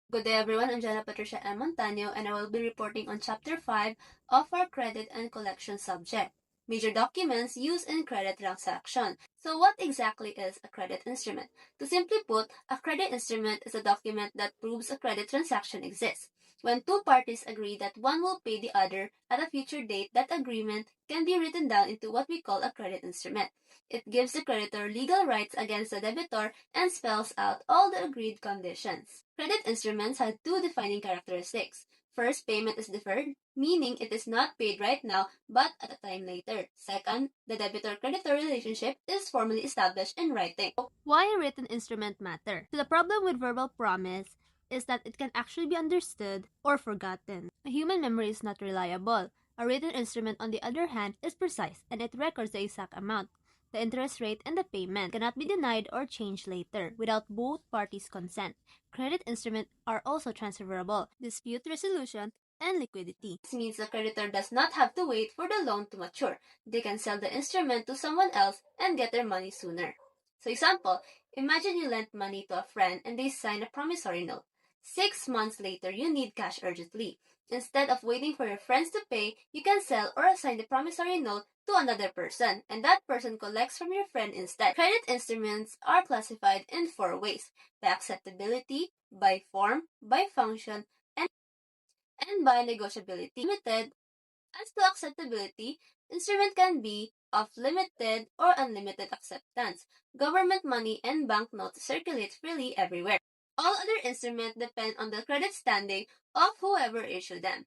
Good day everyone, I'm Jana Patricia M. Montaño and I will be reporting on Chapter 5 of our Credit and Collection subject, Major Documents Used in Credit Transaction. So what exactly is a credit instrument? To simply put, a credit instrument is a document that proves a credit transaction exists. When two parties agree that one will pay the other at a future date, that agreement can be written down into what we call a credit instrument. It gives the creditor legal rights against the debitor and spells out all the agreed conditions. Credit instruments have two defining characteristics. First, payment is deferred, meaning it is not paid right now but at a time later. Second, the debtor-creditor relationship is formally established in writing. Why a written instrument matter? So the problem with verbal promise is that it can actually be understood or forgotten. A human memory is not reliable. A written instrument, on the other hand, is precise and it records the exact amount, the interest rate, and the payment. Cannot be denied or changed later without both parties' consent. Credit instruments are also transferable, dispute resolution, and liquidity. This means the creditor does not have to wait for the loan to mature. They can sell the instrument to someone else and get their money sooner. So example, imagine you lent money to a friend and they sign a promissory note. 6 months later, you need cash urgently. Instead of waiting for your friends to pay, you can sell or assign the promissory note to another person, and that person collects from your friend instead. Credit instruments are classified in 4 ways: by acceptability, by form, by function, and by negotiability. Limited. As to acceptability, instrument can be of limited or unlimited acceptance. Government money and banknotes circulate freely everywhere. All other instruments depend on the credit standing of whoever issued them.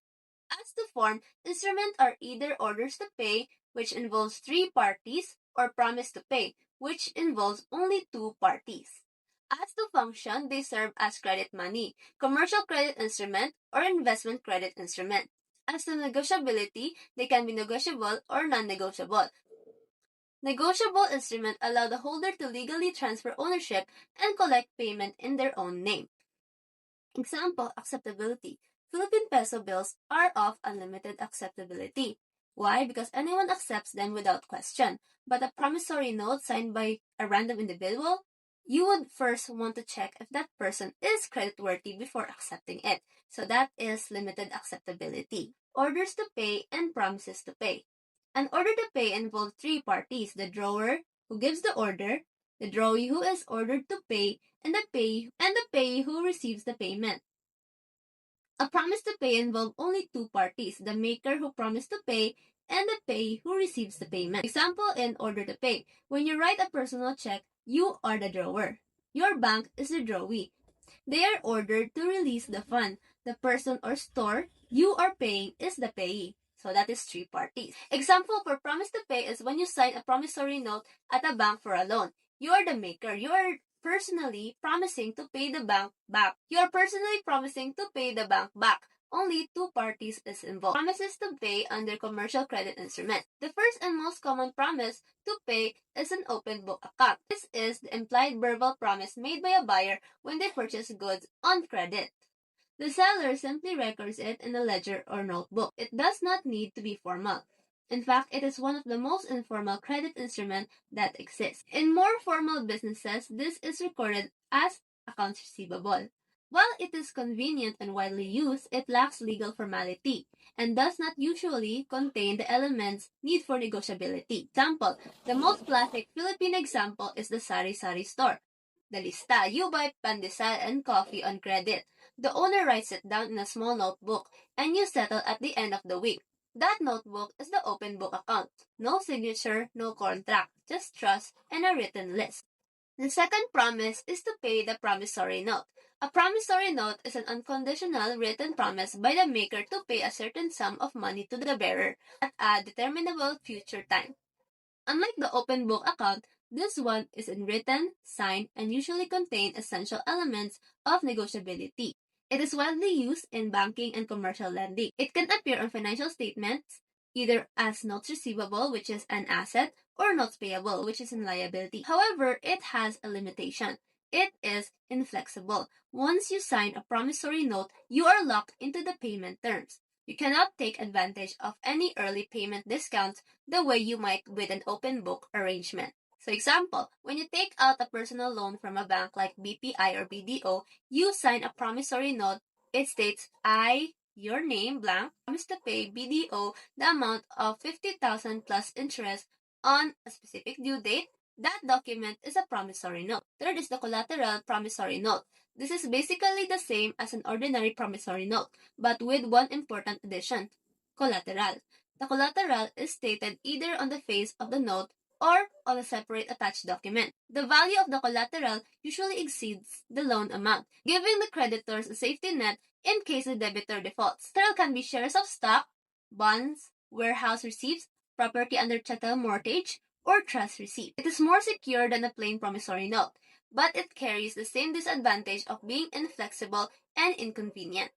As to form, instruments are either orders to pay, which involves 3 parties, or promise to pay, which involves only 2 parties. As to function, they serve as credit money, commercial credit instrument, or investment credit instrument. As to negotiability, they can be negotiable or non-negotiable. Negotiable instruments allow the holder to legally transfer ownership and collect payment in their own name. Example, acceptability. Philippine peso bills are of unlimited acceptability. Why? Because anyone accepts them without question. But a promissory note signed by a random individual, you would first want to check if that person is creditworthy before accepting it. So that is limited acceptability. Orders to pay and promises to pay. An order to pay involves 3 parties: the drawer, who gives the order, the drawee who is ordered to pay, and the payee who receives the payment. A promise to pay involves only 2 parties: the maker who promised to pay and the payee who receives the payment. Example in order to pay. When you write a personal check, you are the drawer. Your bank is the drawee. They are ordered to release the fund. The person or store you are paying is the payee. So that is 3 parties. Example for promise to pay is when you sign a promissory note at a bank for a loan. You are the maker. You are personally promising to pay the bank back. Only 2 parties is involved. Promises to pay under commercial credit instrument. The first and most common promise to pay is an open book account. This is the implied verbal promise made by a buyer when they purchase goods on credit. The seller simply records it in a ledger or notebook. It does not need to be formal. In fact, it is one of the most informal credit instruments that exists. In more formal businesses, this is recorded as accounts receivable. While it is convenient and widely used, it lacks legal formality and does not usually contain the elements needed for negotiability. Example, the most classic Philippine example is the sari-sari store. The lista. You buy pandesal and coffee on credit. The owner writes it down in a small notebook, and you settle at the end of the week. That notebook is the open book account. No signature, no contract, just trust and a written list. The second promise is to pay the promissory note. A promissory note is an unconditional written promise by the maker to pay a certain sum of money to the bearer at a determinable future time. Unlike the open book account, this one is in written, signed, and usually contain essential elements of negotiability. It is widely used in banking and commercial lending. It can appear on financial statements either as notes receivable, which is an asset, or notes payable, which is a liability. However, it has a limitation. It is inflexible. Once you sign a promissory note, you are locked into the payment terms. You cannot take advantage of any early payment discounts the way you might with an open book arrangement. So example, when you take out a personal loan from a bank like BPI or BDO, you sign a promissory note. It states, I, your name, blank, promise to pay BDO the amount of 50,000 plus interest on a specific due date. That document is a promissory note. Third is the collateral promissory note. This is basically the same as an ordinary promissory note, but with one important addition, collateral. The collateral is stated either on the face of the note or on a separate attached document. The value of the collateral usually exceeds the loan amount, giving the creditors a safety net in case the debtor defaults. Collateral can be shares of stock, bonds, warehouse receipts, property under chattel mortgage, or trust receipt. It is more secure than a plain promissory note, but it carries the same disadvantage of being inflexible and inconvenient.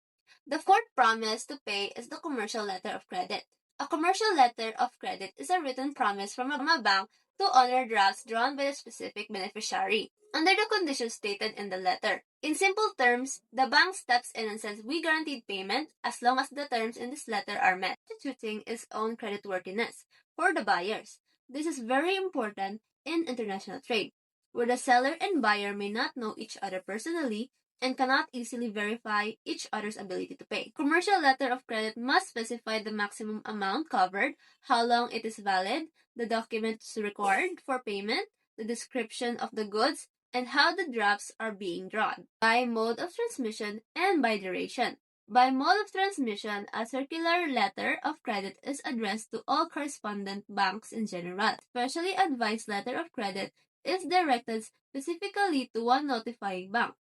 The fourth promise to pay is the commercial letter of credit. A commercial letter of credit is a written promise from a bank to honor drafts drawn by a specific beneficiary under the conditions stated in the letter. In simple terms, the bank steps in and says we guaranteed payment as long as the terms in this letter are met, constituting its own creditworthiness for the buyers. This is very important in international trade, where the seller and buyer may not know each other personally and cannot easily verify each other's ability to pay. Commercial letter of credit must specify the maximum amount covered, how long it is valid, the documents required for payment, the description of the goods, and how the drafts are being drawn, by mode of transmission and by duration. By mode of transmission, a circular letter of credit is addressed to all correspondent banks in general. Specially advised letter of credit is directed specifically to one notifying bank,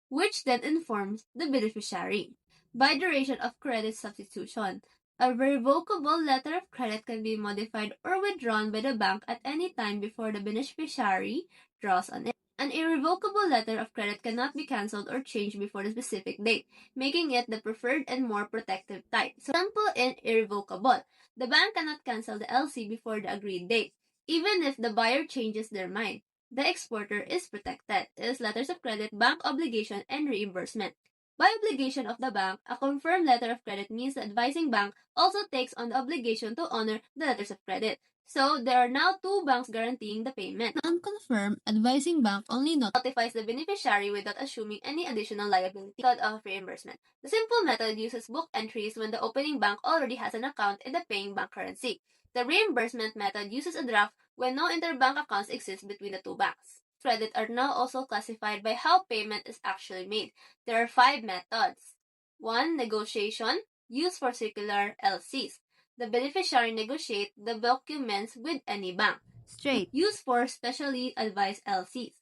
which then informs the beneficiary. By duration of credit substitution, a revocable letter of credit can be modified or withdrawn by the bank at any time before the beneficiary draws on it. An irrevocable letter of credit cannot be cancelled or changed before the specific date, making it the preferred and more protective type. So, example in irrevocable, the bank cannot cancel the LC before the agreed date, even if the buyer changes their mind. The exporter is protected. It is letters of credit, bank obligation, and reimbursement. By obligation of the bank, a confirmed letter of credit means the advising bank also takes on the obligation to honor the letters of credit. So, there are now two banks guaranteeing the payment. Non-confirmed advising bank only notifies the beneficiary without assuming any additional liability method of reimbursement. The simple method uses book entries when the opening bank already has an account in the paying bank currency. The reimbursement method uses a draft when no interbank accounts exist between the two banks. Credit are now also classified by how payment is actually made. There are 5 methods. 1. Negotiation, used for circular LCs. The beneficiary negotiate the documents with any bank. Straight, used for specially advised LCs.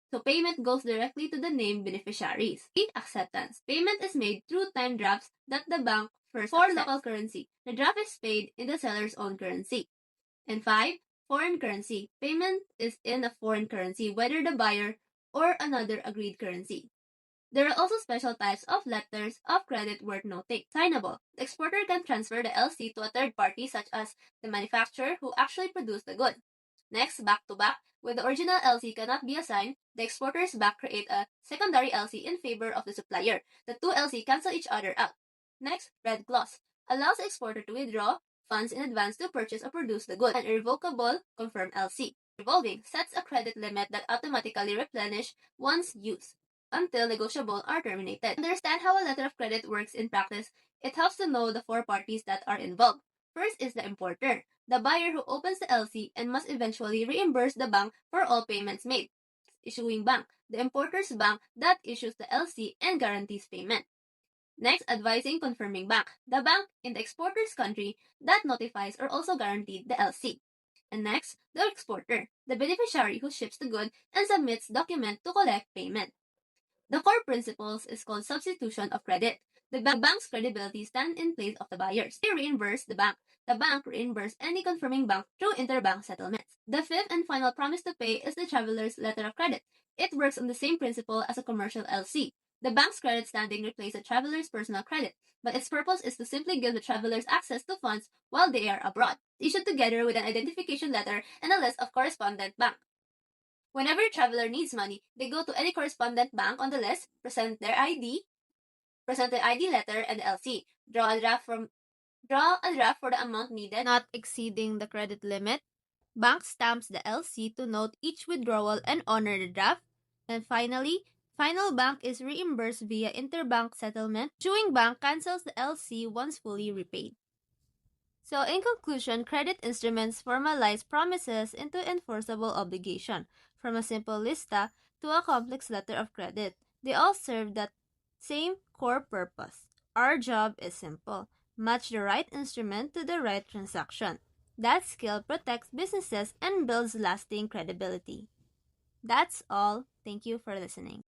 So payment goes directly to the named beneficiaries. 3. Acceptance. Payment is made through time drafts that the bank first accepts. 4. Local currency. The draft is paid in the seller's own currency. And 5. Foreign currency. Payment is in a foreign currency, whether the buyer or another agreed currency. There are also special types of letters of credit worth noting. Signable. The exporter can transfer the LC to a third party such as the manufacturer who actually produced the good. Next, back-to-back. When the original LC cannot be assigned, the exporter's bank create a secondary LC in favor of the supplier. The two LC cancel each other out. Next, red clause. Allows the exporter to withdraw funds in advance to purchase or produce the good. An irrevocable confirmed LC. Revolving sets a credit limit that automatically replenish once used until negotiable are terminated. To understand how a letter of credit works in practice, it helps to know the 4 parties that are involved. First is the importer, the buyer who opens the LC and must eventually reimburse the bank for all payments made. Issuing bank, the importer's bank that issues the LC and guarantees payment. Next, advising confirming bank, the bank in the exporter's country that notifies or also guaranteed the LC. And next, the exporter, the beneficiary who ships the good and submits document to collect payment. The core principles is called substitution of credit. The bank's credibility stands in place of the buyers. They reimburse the bank. The bank reimburses any confirming bank through interbank settlements. The fifth and final promise to pay is the traveler's letter of credit. It works on the same principle as a commercial LC. The bank's credit standing replaces the traveler's personal credit, but its purpose is to simply give the travelers access to funds while they are abroad, issued together with an identification letter and a list of correspondent banks. Whenever a traveler needs money, they go to any correspondent bank on the list, present the ID letter and the LC, draw a draft for the amount needed, not exceeding the credit limit, Bank stamps the LC to note each withdrawal and honor the draft. And finally, final bank is reimbursed via interbank settlement. Issuing bank cancels the LC once fully repaid. So in conclusion, credit instruments formalize promises into enforceable obligation, from a simple lista to a complex letter of credit. They all serve that same core purpose. Our job is simple: match the right instrument to the right transaction. That skill protects businesses and builds lasting credibility. That's all. Thank you for listening.